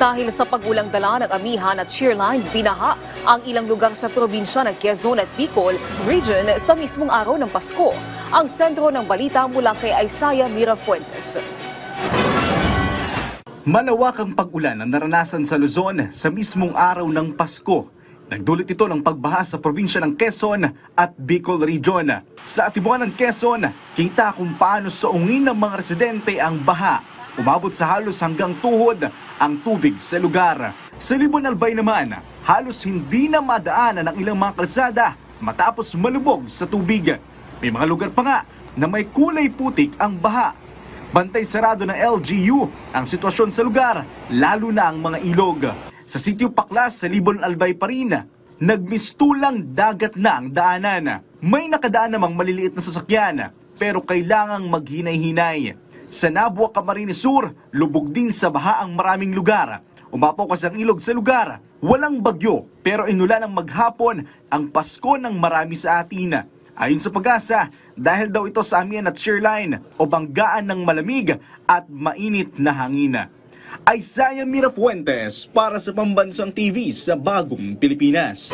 Dahil sa pag-ulang dala ng amihan at shearline, binaha ang ilang lugar sa probinsya ng Quezon at Bicol region sa mismong araw ng Pasko. Ang sentro ng balita mula kay Isaiah Mirafuentes. Malawak ang pag-ulan ang naranasan sa Luzon sa mismong araw ng Pasko. Nagdulot ito ng pagbaha sa probinsya ng Quezon at Bicol Region. Sa Atibuan ng Quezon, kita kung paano suungin ng mga residente ang baha. Umabot sa halos hanggang tuhod ang tubig sa lugar. Sa Libon Albay naman, halos hindi na madaanan ang ilang mga kalsada matapos malubog sa tubig. May mga lugar pa nga na may kulay putik ang baha. Bantay sarado ng LGU ang sitwasyon sa lugar, lalo na ang mga ilog. Sa Sitio Paklas sa Libon Albay pa rin, nagmistulang dagat na ang daanan. May nakadaan namang maliliit na sasakyan, pero kailangang maghinay-hinay. Sa Nabua, Camarines Sur, lubog din sa baha ang maraming lugar. Umapokas ang ilog sa lugar. Walang bagyo, pero inulan ng maghapon ang Pasko ng marami sa atin. Ayon sa Pag-asa, dahil daw ito sa amihan at shearline o banggaan ng malamig at mainit na hangin. Isaiah Mirafuentes para sa Pambansang TV sa Bagong Pilipinas.